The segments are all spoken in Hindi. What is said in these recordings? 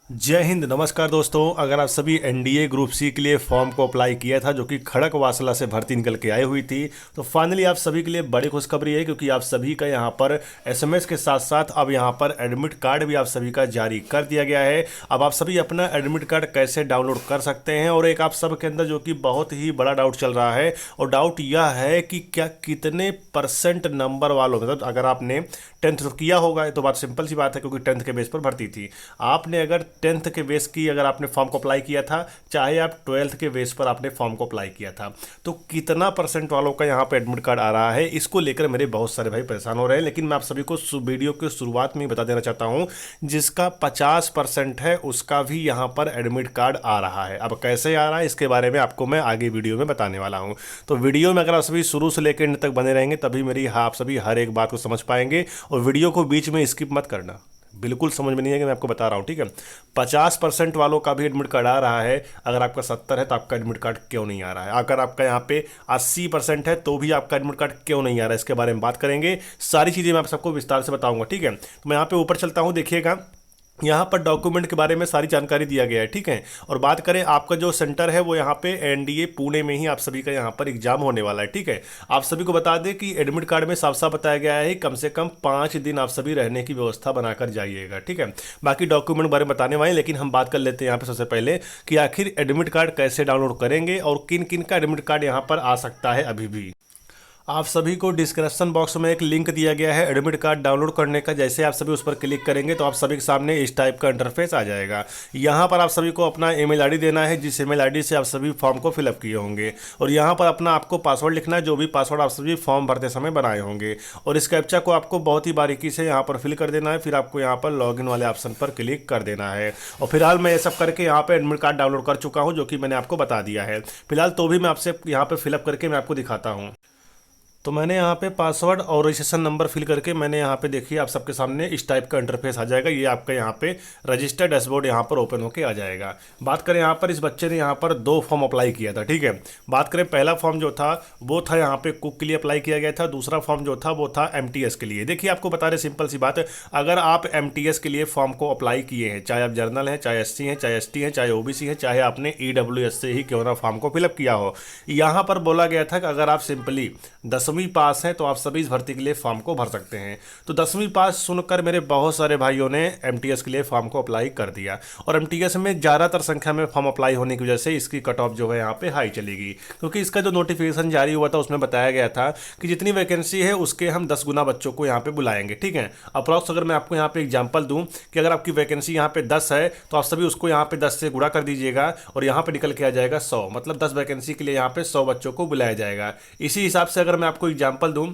जय हिंद। नमस्कार दोस्तों, अगर आप सभी एनडीए ग्रुप सी के लिए फॉर्म को अप्लाई किया था जो कि खड़कवासला से भर्ती निकल के आई हुई थी, तो फाइनली आप सभी के लिए बड़ी खुशखबरी है क्योंकि आप सभी का यहाँ पर एसएमएस के साथ साथ अब यहाँ पर एडमिट कार्ड भी आप सभी का जारी कर दिया गया है। अब आप सभी अपना एडमिट कार्ड कैसे डाउनलोड कर सकते हैं, और एक आप सब के अंदर जो कि बहुत ही बड़ा डाउट चल रहा है, और डाउट यह है कि क्या कितने परसेंट नंबर वालों, मतलब अगर आपने टेंथ तो किया होगा तो बात सिंपल सी बात है क्योंकि टेंथ के बेस पर भर्ती थी। आपने अगर टेंथ के बेस की अगर आपने फॉर्म को अप्लाई किया था, चाहे आप ट्वेल्थ के बेस पर आपने फॉर्म को अप्लाई किया था, तो कितना परसेंट वालों का यहाँ पे एडमिट कार्ड आ रहा है, इसको लेकर मेरे बहुत सारे भाई परेशान हो रहे हैं। लेकिन मैं आप सभी को वीडियो के शुरुआत में ही बता देना चाहता हूँ, जिसका 50% है उसका भी यहाँ पर एडमिट कार्ड आ रहा है। अब कैसे आ रहा है इसके बारे में आपको मैं आगे वीडियो में बताने वाला हूँ। तो वीडियो में अगर आप सभी शुरू से लेकर अंत तक बने रहेंगे तभी मेरी आप सभी हर एक बात को समझ पाएंगे, और वीडियो को बीच में स्किप मत करना, बिल्कुल समझ में नहीं है कि मैं आपको बता रहा हूँ, ठीक है। 50% वालों का भी एडमिट कार्ड आ रहा है। अगर आपका 70 है तो आपका एडमिट कार्ड क्यों नहीं आ रहा है? अगर आपका यहाँ पे 80% है तो भी आपका एडमिट कार्ड क्यों नहीं आ रहा है, इसके बारे में बात करेंगे। सारी चीज़ें मैं आप सबको विस्तार से बताऊंगा, ठीक है। तो मैं यहाँ पे ऊपर चलता हूँ, देखिएगा यहाँ पर डॉक्यूमेंट के बारे में सारी जानकारी दिया गया है, ठीक है। और बात करें आपका जो सेंटर है वो यहाँ पे एनडीए पुणे में ही आप सभी का यहाँ पर एग्जाम होने वाला है, ठीक है। आप सभी को बता दें कि एडमिट कार्ड में साफ साफ बताया गया है कम से कम 5 दिन आप सभी रहने की व्यवस्था बनाकर जाइएगा, ठीक है। बाकी डॉक्यूमेंट बारे में बताने वाले, लेकिन हम बात कर लेते हैं यहाँ पे सबसे पहले कि आखिर एडमिट कार्ड कैसे डाउनलोड करेंगे और किन किन का एडमिट कार्ड यहाँ पर आ सकता है अभी भी। आप सभी को डिस्क्रिप्शन बॉक्स में एक लिंक दिया गया है एडमिट कार्ड डाउनलोड करने का। जैसे आप सभी उस पर क्लिक करेंगे तो आप सभी के सामने इस टाइप का इंटरफेस आ जाएगा। यहाँ पर आप सभी को अपना ईमेल आईडी देना है, जिस ईमेल आईडी से आप सभी फॉर्म को फिलअप किए होंगे, और यहाँ पर अपना आपको पासवर्ड लिखना है, जो भी पासवर्ड आप सभी फॉर्म भरते समय बनाए होंगे, और इस कैप्चा को आपको बहुत ही बारीकी से यहाँ पर फिल कर देना है। फिर आपको यहाँ पर लॉगिन वाले ऑप्शन पर क्लिक कर देना है। और फिलहाल मैं ये सब करके यहाँ पर एडमिट कार्ड डाउनलोड कर चुका हूँ, जो कि मैंने आपको बता दिया है। फिलहाल तो भी मैं आपसे यहाँ पर फिलअप करके मैं आपको दिखाता हूँ। तो मैंने यहाँ पे पासवर्ड और रजिस्ट्रेशन नंबर फिल करके मैंने यहाँ पे देखिए आप सबके सामने इस टाइप का इंटरफेस आ जाएगा। ये आपका यहाँ पे रजिस्टर्ड डैशबोर्ड यहाँ पर ओपन होके आ जाएगा। बात करें यहाँ पर इस बच्चे ने यहाँ पर 2 फॉर्म अप्लाई किया था, ठीक है। बात करें पहला फॉर्म जो था वो था यहाँ पे कुक के लिए अप्लाई किया गया था, दूसरा फॉर्म जो था वो था एमटीएस के लिए। देखिए आपको बता रहे सिंपल सी बात है, अगर आप एमटीएस के लिए फॉर्म को अप्लाई किए हैं, चाहे आप जर्नल हैं, चाहे एससी हैं, चाहे एसटी हैं, चाहे ओबीसी हैं, चाहे आपने ईडब्ल्यूएस से ही क्यों ना फॉर्म को फिलअप किया हो, यहाँ पर बोला गया था कि अगर आप सिंपली 10वीं पास हैं तो आप सभी इस भर्ती के लिए फॉर्म को भर सकते हैं। तो 10वीं पास सुनकर मेरे बहुत सारे भाइयों ने एमटीएस के लिए फॉर्म को अप्लाई कर दिया, और एमटीएस में ज़्यादातर संख्या में फॉर्म अप्लाई होने की वजह से इसकी कट ऑफ जो है यहाँ पे हाई चलेगी, क्योंकि इसका जो नोटिफिकेशन जारी हुआ था उसमें बताया गया था कि जितनी वैकेंसी है उसके हम 10 गुना बच्चों को यहाँ पे बुलाएंगे, ठीक है। अप्रॉक्स अगर मैं आपको यहाँ पे एग्जाम्पल दूँ कि अगर आपकी वैकेंसी यहाँ पे 10 है तो आप सभी उसको यहाँ पे 10 से गुणा कर दीजिएगा, और यहाँ पे निकल के आ जाएगा 100, मतलब 10 वैकेंसी के लिए यहाँ पे 100 बच्चों को बुलाया जाएगा। इसी हिसाब से अगर मैं आपको एग्जाम्पल दूँ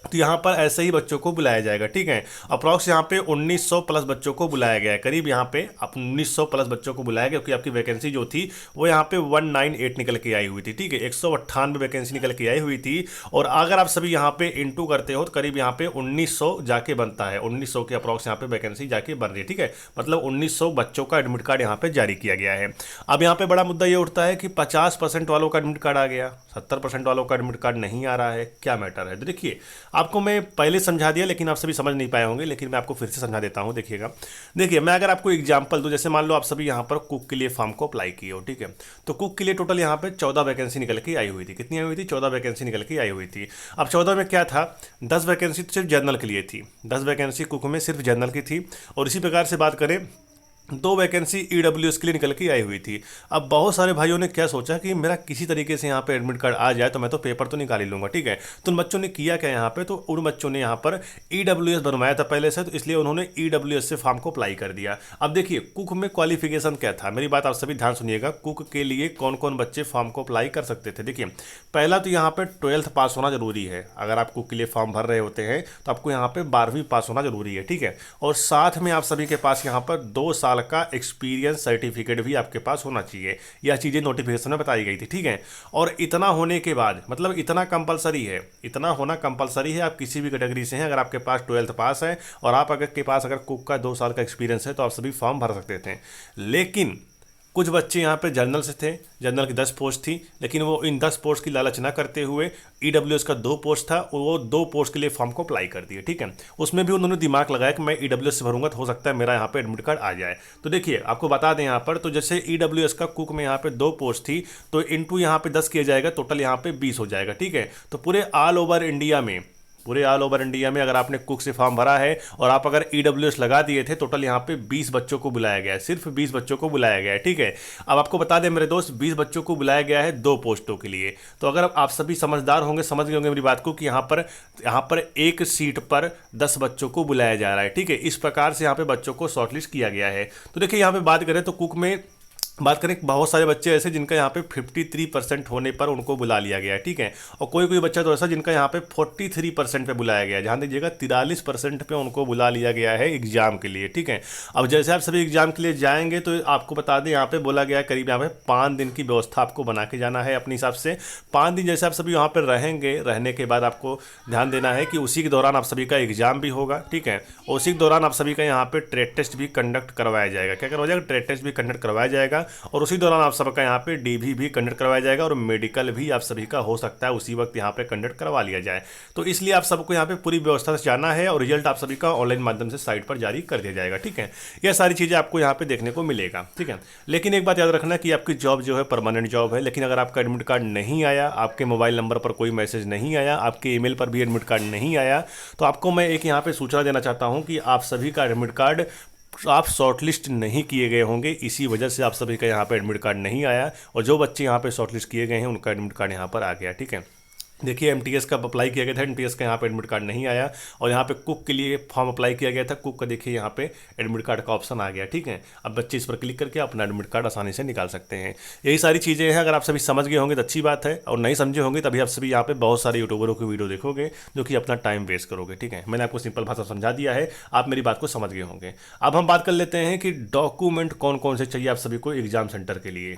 तो यहाँ पर ऐसे ही बच्चों को बुलाया जाएगा, ठीक है। अप्रॉक्स यहाँ पे 1900 प्लस बच्चों को बुलाया गया है, करीब यहाँ पे आप 1900 प्लस बच्चों को बुलाया गया, क्योंकि आपकी वैकेंसी जो थी वो यहाँ पे 198 निकल के आई हुई थी, ठीक है। 198 वैकेंसी निकल के आई हुई थी, और अगर आप सभी यहाँ पे इंटू करते हो तो करीब यहाँ पे 1900 जाके बनता है, 1900 के अप्रॉक्स यहाँ पे वैकेंसी जाके बन रही है, ठीक है। मतलब 1900 बच्चों का एडमिट कार्ड यहाँ पे जारी किया गया है। अब यहाँ पे बड़ा मुद्दा ये उठता है कि 50% वालों का एडमिट कार्ड आ गया, 70% वालों का एडमिट कार्ड नहीं आ रहा है, क्या मैटर है? तो देखिए आपको मैं पहले समझा दिया लेकिन आप सभी समझ नहीं पाए होंगे, लेकिन मैं आपको फिर से समझा देता हूं। देखिएगा, देखिए मैं अगर आपको एग्जांपल दूं, जैसे मान लो आप सभी यहां पर कुक के लिए फॉर्म को अप्लाई किए हो, ठीक है। तो कुक के लिए टोटल यहां पे 14 वैकेंसी निकल के आई हुई थी। कितनी आई हुई थी? 14 वैकेंसी निकल के आई हुई थी। अब 14 में क्या था, 10 वैकेंसी तो सिर्फ जनरल के लिए थी, 10 वैकेंसी कुक में सिर्फ जनरल की थी। और इसी प्रकार से बात करें 2 वैकेंसी ईडब्ल्यूएस के लिए निकल के आई हुई थी। अब बहुत सारे भाइयों ने क्या सोचा कि मेरा किसी तरीके से यहाँ पे एडमिट कार्ड आ जाए तो मैं तो पेपर तो निकाल ही लूंगा, ठीक है। तो उन बच्चों ने किया क्या यहाँ पे, तो उन बच्चों ने यहाँ पर ईडब्ल्यूएस बनवाया था पहले से, तो इसलिए उन्होंने ईडब्ल्यूएस से फॉर्म को अप्लाई कर दिया। अब देखिए कुक में क्वालिफिकेशन क्या था, मेरी बात आप सभी ध्यान सुनिएगा। कुक के लिए कौन कौन बच्चे फॉर्म को अप्लाई कर सकते थे? देखिए पहला तो यहाँ पे 12th पास होना जरूरी है। अगर आप कुक के लिए फॉर्म भर रहे होते हैं तो आपको यहाँ पे 12वीं पास होना जरूरी है, ठीक है। और साथ में आप सभी के पास यहाँ पर 2 साल का एक्सपीरियंस सर्टिफिकेट भी आपके पास होना चाहिए। यह चीज़ें नोटिफिकेशन में बताई गई थी, ठीक है। और इतना होने के बाद, मतलब इतना कंपलसरी है, इतना होना कंपलसरी है। आप किसी भी कैटेगरी से हैं, अगर आपके पास 12th पास है और आप अगर के पास अगर कुक का 2 साल का एक्सपीरियंस है तो आप सभी फॉर्म भर सकते थे। लेकिन कुछ बच्चे यहाँ पे जनरल से थे, जनरल की 10 पोस्ट थी, लेकिन वो इन 10 पोस्ट की लालच ना करते हुए ईडब्ल्यूएस का 2 पोस्ट था, वो 2 पोस्ट के लिए फॉर्म को अप्लाई कर दिए। ठीक है, उसमें भी उन्होंने दिमाग लगाया कि मैं ईडब्ल्यूएस से भरूंगा तो हो सकता है मेरा यहाँ पे एडमिट कार्ड आ जाए। तो देखिए आपको बता दें यहाँ पर, तो जैसे ईडब्ल्यूएस का कुक में यहाँ पे 2 पोस्ट थी, तो इंटू यहाँ पे 10 किया जाएगा, टोटल यहाँ पे 20 हो जाएगा। ठीक है, तो पूरे ऑल ओवर इंडिया में अगर आपने कुक से फॉर्म भरा है और आप अगर ईडब्ल्यूएस लगा दिए थे, टोटल यहाँ पे 20 बच्चों को बुलाया गया है, सिर्फ 20 बच्चों को बुलाया गया है। ठीक है, अब आपको बता दें मेरे दोस्त, 20 बच्चों को बुलाया गया है 2 पोस्टों के लिए। तो अगर आप सभी समझदार होंगे, समझ गए होंगे मेरी बात को कि यहाँ पर एक सीट पर 10 बच्चों को बुलाया जा रहा है। ठीक है, इस प्रकार से यहाँ पे बच्चों को शॉर्टलिस्ट किया गया है। तो देखिए यहाँ पे बात करें तो कुक में बात करें, बहुत सारे बच्चे ऐसे जिनका यहाँ पे 53% होने पर उनको बुला लिया गया है। ठीक है, और कोई कोई बच्चा तो ऐसा जिनका यहाँ पे 43% पे बुलाया गया है। ध्यान दीजिएगा, 43% पे उनको बुला लिया गया है एग्जाम के लिए। ठीक है, अब जैसे आप सभी एग्जाम के लिए जाएंगे तो आपको बता दें यहाँ पे बोला गया है करीब यहाँ पे 5 दिन की व्यवस्था आपको बना के जाना है अपने हिसाब से। 5 दिन जैसे आप सभी यहाँ पर रहेंगे, रहने के बाद आपको ध्यान देना है कि उसी के दौरान आप सभी का एग्जाम भी होगा। ठीक है, उसी के दौरान आप सभी का यहाँ पे ट्रेड टेस्ट भी कंडक्ट करवाया जाएगा। क्या करवाया जाएगा? ट्रेड टेस्ट भी कंडक्ट करवाया जाएगा, और उसी दौरान आप सबका यहाँ पे डीवी भी कंडक्ट करवाया जाएगा, और मेडिकल भी आप सभी का हो सकता है उसी वक्त यहाँ पे कंडक्ट करवा लिया जाए। तो इसलिए आप सबको यहाँ पे पूरी व्यवस्था से जाना है, और रिजल्ट आप सभी का ऑनलाइन माध्यम से साइट पर जारी कर दिया जाएगा। ठीक है, यह सारी चीज़ें आपको यहाँ पे देखने को मिलेगा। ठीक है, लेकिन एक बात याद रखना कि आपकी जॉब जो है परमानेंट जॉब है, लेकिन अगर आपका एडमिट कार्ड नहीं आया, आपके मोबाइल नंबर पर कोई मैसेज नहीं आया, आपके ईमेल पर भी एडमिट कार्ड नहीं आया, तो आपको मैं एक यहाँ पे सूचना देना चाहता हूँ कि आप सभी का एडमिट कार्ड आप शॉर्टलिस्ट नहीं किए गए होंगे, इसी वजह से आप सभी का यहाँ पे एडमिट कार्ड नहीं आया, और जो बच्चे यहाँ पे शॉर्टलिस्ट किए गए हैं उनका एडमिट कार्ड यहाँ पर आ गया। ठीक है, देखिए एमटीएस का अप्लाई किया गया था, एमटीएस का यहाँ पे एडमिट कार्ड नहीं आया, और यहाँ पे कुक के लिए फॉर्म अप्लाई किया गया था, कुक का देखिए यहाँ पे एडमिट कार्ड का ऑप्शन आ गया। ठीक है, अब बच्चे इस पर क्लिक करके अपना एडमिट कार्ड आसानी से निकाल सकते हैं। यही सारी चीज़ें हैं, अगर आप सभी समझ गए होंगे तो अच्छी बात है, और नहीं समझे होंगे तभी आप सभी यहाँ पे बहुत सारे यूट्यूबरों की वीडियो देखोगे जो कि अपना टाइम वेस्ट करोगे। ठीक है, मैंने आपको सिंपल भाषा समझा दिया है, आप मेरी बात को समझ गए होंगे। अब हम बात कर लेते हैं कि डॉक्यूमेंट कौन कौन से चाहिए आप सभी को एग्जाम सेंटर के लिए।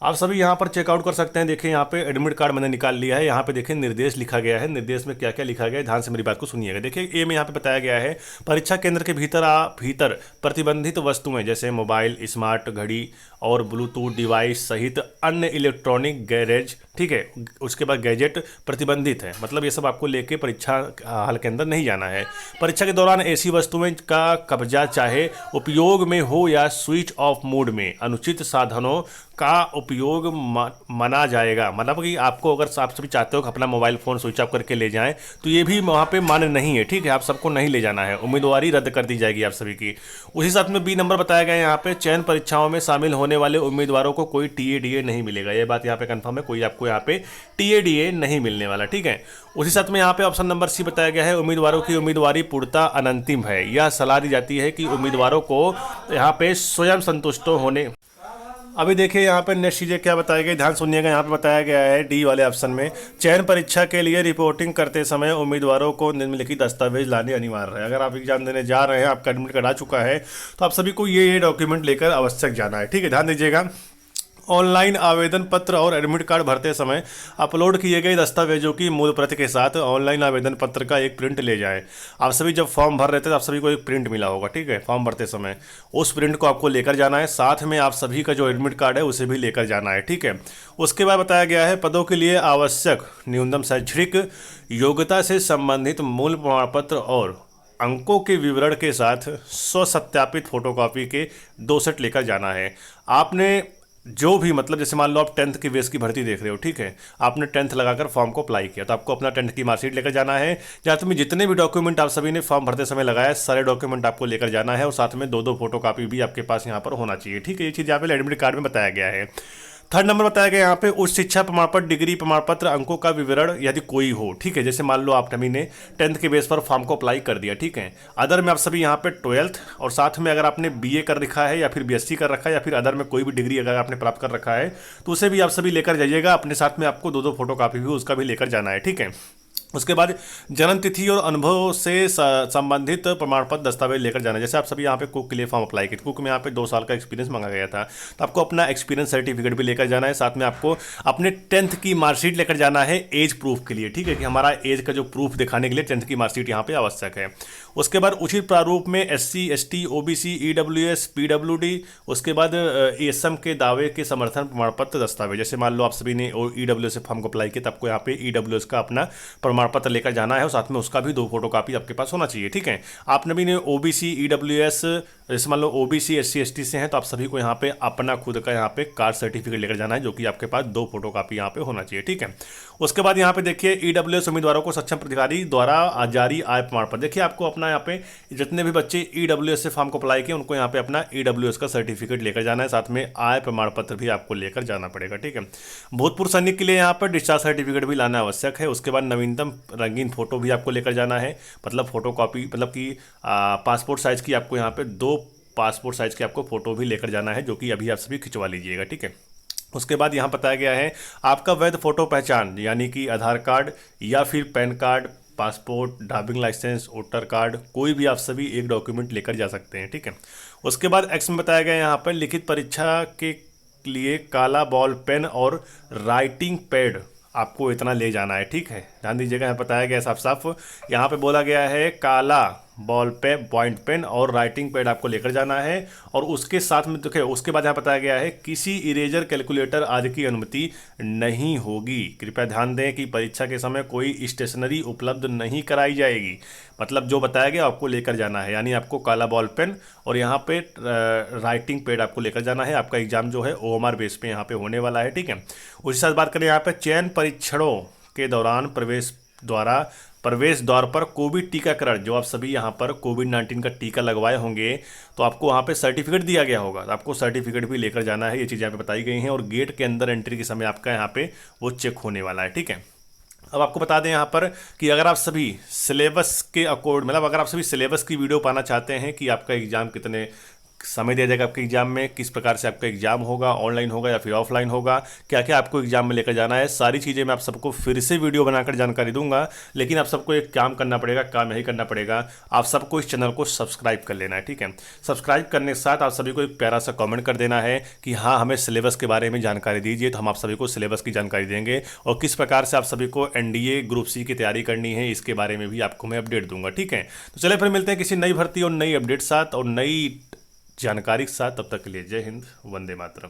आप सभी यहाँ पर चेकआउट कर सकते हैं। देखिए यहाँ पे एडमिट कार्ड मैंने निकाल लिया है, यहाँ पे देखिए निर्देश लिखा गया है, निर्देश में क्या क्या लिखा गया है, ध्यान से मेरी बात को सुनिएगा। देखिए ए में यहाँ पे बताया गया है, परीक्षा केंद्र के भीतर प्रतिबंधित वस्तुएं जैसे मोबाइल, स्मार्ट घड़ी और ब्लूटूथ डिवाइस सहित अन्य इलेक्ट्रॉनिक गैरेज, ठीक है, उसके बाद गैजेट प्रतिबंधित है, मतलब ये सब आपको लेके परीक्षा हॉल के अंदर नहीं जाना है। परीक्षा के दौरान ऐसी वस्तुएं का कब्जा चाहे उपयोग में हो या स्विच ऑफ मोड में अनुचित साधनों का उपयोग मना जाएगा। मतलब कि आपको अगर आप सभी चाहते हो कि अपना मोबाइल फ़ोन स्विच ऑफ करके ले जाएं, तो ये भी वहाँ पे मान्य नहीं है। ठीक है, आप सबको नहीं ले जाना है, उम्मीदवारी रद्द कर दी जाएगी आप सभी की। उसी साथ में बी नंबर बताया गया है यहाँ पे, चयन परीक्षाओं में शामिल होने वाले उम्मीदवारों को कोई टीएडीए नहीं मिलेगा। ये बात यहाँ पे कंफर्म है, कोई आपको यहाँ पे टीएडीए नहीं मिलने वाला। ठीक है, उसी साथ में यहाँ पे ऑप्शन नंबर सी बताया गया है, उम्मीदवारों की उम्मीदवारी पूर्णतः अनंतिम है। यह सलाह दी जाती है कि उम्मीदवारों को यहाँ पे स्वयं संतुष्ट होने। अभी देखिए यहाँ पे नेक्स्ट चीज़ें क्या बताया गया, ध्यान सुनिएगा। यहाँ पे बताया गया है डी वाले ऑप्शन में, चयन परीक्षा के लिए रिपोर्टिंग करते समय उम्मीदवारों को निम्नलिखित दस्तावेज लाने अनिवार्य है। अगर आप एग्जाम देने जा रहे हैं, आपका एडमिट कार्ड आ चुका है, तो आप सभी को ये डॉक्यूमेंट लेकर आवश्यक जाना है। ठीक है, ध्यान दीजिएगा। ऑनलाइन आवेदन पत्र और एडमिट कार्ड भरते समय अपलोड किए गए दस्तावेजों की मूल प्रति के साथ ऑनलाइन आवेदन पत्र का एक प्रिंट ले जाएं। आप सभी जब फॉर्म भर रहे थे तो आप सभी को एक प्रिंट मिला होगा। ठीक है, फॉर्म भरते समय उस प्रिंट को आपको लेकर जाना है, साथ में आप सभी का जो एडमिट कार्ड है उसे भी लेकर जाना है। ठीक है, उसके बाद बताया गया है, पदों के लिए आवश्यक न्यूनतम शैक्षणिक योग्यता से संबंधित मूल प्रमाण पत्र और अंकों के विवरण के साथ स्वसत्यापित फोटोकॉपी के 2 सेट लेकर जाना है। आपने जो भी, मतलब जैसे मान लो आप 10th की बेस की भर्ती देख रहे हो, ठीक है, आपने 10th लगाकर फॉर्म को अप्लाई किया, तो आपको अपना 10th की मार्कशीट लेकर जाना है। या तुम्हें जितने भी डॉक्यूमेंट आप सभी ने फॉर्म भरते समय लगाया, सारे डॉक्यूमेंट आपको लेकर जाना है, और साथ में 2-2 फोटोकॉपी भी आपके पास यहाँ पर होना चाहिए। ठीक है, ये चीज़ यहाँ पे एडमिट कार्ड में बताया गया है। थर्ड नंबर बताया गया यहाँ पे, उच्च शिक्षा प्रमाण पत्र, डिग्री प्रमाण पत्र, अंकों का विवरण यदि कोई हो। ठीक है, जैसे मान लो आप ने 10th के बेस पर फॉर्म को अप्लाई कर दिया। ठीक है, अदर में आप सभी यहाँ पे 12th, और साथ में अगर आपने बीए कर रखा है या फिर बीएससी कर रखा है या फिर अदर में कोई भी डिग्री अगर आपने प्राप्त कर रखा है, तो उसे भी आप सभी लेकर जाइएगा। अपने साथ में आपको 2-2 फोटोकॉपी भी उसका भी लेकर जाना है। ठीक है, उसके बाद जन्म तिथि और अनुभव से संबंधित प्रमाण पत्र दस्तावेज लेकर जाना। जैसे आप सभी यहाँ पे कुक के लिए फॉर्म अप्लाई किए, कुक में यहाँ पे 2 साल का एक्सपीरियंस मांगा गया था, तो आपको अपना एक्सपीरियंस सर्टिफिकेट भी लेकर जाना है। साथ में आपको अपने 10th की मार्कशीट लेकर जाना है एज प्रूफ के लिए, ठीक है, कि हमारा एज का जो प्रूफ दिखाने के लिए 10th की मार्कशीट यहाँ पे आवश्यक है। उसके बाद उचित प्रारूप में SC ST OBC EWS PWD, उसके बाद ASM के दावे के समर्थन प्रमाण पत्र दस्तावेज। जैसे मान लो आप सभी ने EWS से फॉर्म को अप्लाई किया, तो आपको यहाँ पे EWS का अपना प्रमाण पत्र लेकर जाना है और साथ में उसका भी 2 फोटो कापी आपके पास होना चाहिए, ठीक है। आपने भी ने OBC EWS, जैसे मान लो OBC SC ST से हैं, तो आप सभी को यहाँ पे अपना खुद का यहाँ पे कास्ट सर्टिफिकेट लेकर जाना है, जो कि आपके पास 2 फोटो कापी यहाँ पे होना चाहिए, ठीक है। उसके बाद यहाँ पे देखिए EWS उम्मीदवारों को सक्षम प्राधिकारी द्वारा जारी आय प्रमाण पत्र। देखिए आपको अपना यहाँ पे जितने भी बच्चे EWS से फॉर्म को अप्लाई किए उनको यहाँ पे अपना EWS का सर्टिफिकेट लेकर जाना है, साथ में आय प्रमाण पत्र भी आपको लेकर जाना पड़ेगा, ठीक है। भूतपूर्व सैनिक के लिए यहाँ पर डिस्चार्ज सर्टिफिकेट भी लाना आवश्यक है। उसके बाद नवीनतम रंगीन फोटो भी आपको लेकर जाना है, मतलब फोटो कॉपी, मतलब कि पासपोर्ट साइज की आपको यहाँ पे 2 पासपोर्ट साइज की आपको फोटो भी लेकर जाना है, जो कि अभी आप सभी खिंचवा लीजिएगा, ठीक है। उसके बाद यहाँ बताया गया है आपका वैध फोटो पहचान, यानी कि आधार कार्ड या फिर PAN card, passport, driving licence, voter card, कोई भी आप सभी एक डॉक्यूमेंट लेकर जा सकते हैं, ठीक है। उसके बाद एक्स में बताया गया यहाँ पर लिखित परीक्षा के लिए काला बॉल पेन और राइटिंग पैड आपको इतना ले जाना है, ठीक है। ध्यान दीजिएगा, यहाँ बताया गया साफ साफ, यहाँ पे बोला गया है काला बॉल पे पॉइंट पेन और राइटिंग पैड आपको लेकर जाना है। और उसके साथ में देखिए, उसके बाद यहाँ बताया गया है किसी इरेजर, कैलकुलेटर आदि की अनुमति नहीं होगी। कृपया ध्यान दें कि परीक्षा के समय कोई स्टेशनरी उपलब्ध नहीं कराई जाएगी, मतलब जो बताया गया आपको लेकर जाना है, यानी आपको काला बॉल पेन और यहाँ पे राइटिंग पैड आपको लेकर जाना है। आपका एग्जाम जो है OMR बेस पे यहाँ पे होने वाला है, ठीक है। उसी साथ बात करें यहाँ पे चयन परीक्षणों के दौरान प्रवेश द्वार पर कोविड टीकाकरण, जो आप सभी यहाँ पर कोविड-19 का टीका लगवाए होंगे तो आपको वहाँ पे सर्टिफिकेट दिया गया होगा, तो आपको सर्टिफिकेट भी लेकर जाना है। ये चीज़ यहाँ पे बताई गई हैं और गेट के अंदर एंट्री के समय आपका यहाँ पे वो चेक होने वाला है, ठीक है। अब आपको बता दें यहाँ पर कि अगर आप सभी सिलेबस के अकॉर्ड, मतलब अगर आप सभी सिलेबस की वीडियो पाना चाहते हैं कि आपका एग्जाम कितने समय दिया जाएगा, आपके एग्जाम में किस प्रकार से आपका एग्जाम होगा, ऑनलाइन होगा या फिर ऑफलाइन होगा, क्या क्या आपको एग्जाम में लेकर जाना है, सारी चीज़ें मैं आप सबको फिर से वीडियो बनाकर जानकारी दूंगा। लेकिन आप सबको एक काम करना पड़ेगा, काम यही करना पड़ेगा, आप सबको इस चैनल को सब्सक्राइब कर लेना है, ठीक है। सब्सक्राइब करने के साथ आप सभी को एक प्यारा सा कॉमेंट कर देना है कि हाँ हमें सिलेबस के बारे में जानकारी दीजिए, तो हम आप सभी को सिलेबस की जानकारी देंगे और किस प्रकार से आप सभी को NDA ग्रुप C की तैयारी करनी है इसके बारे में भी आपको मैं अपडेट दूंगा, ठीक है। तो चलिए फिर मिलते हैं किसी नई भर्ती और नई अपडेट साथ और नई जानकारी के साथ। तब तक के लिए जय हिंद, वंदे मातरम।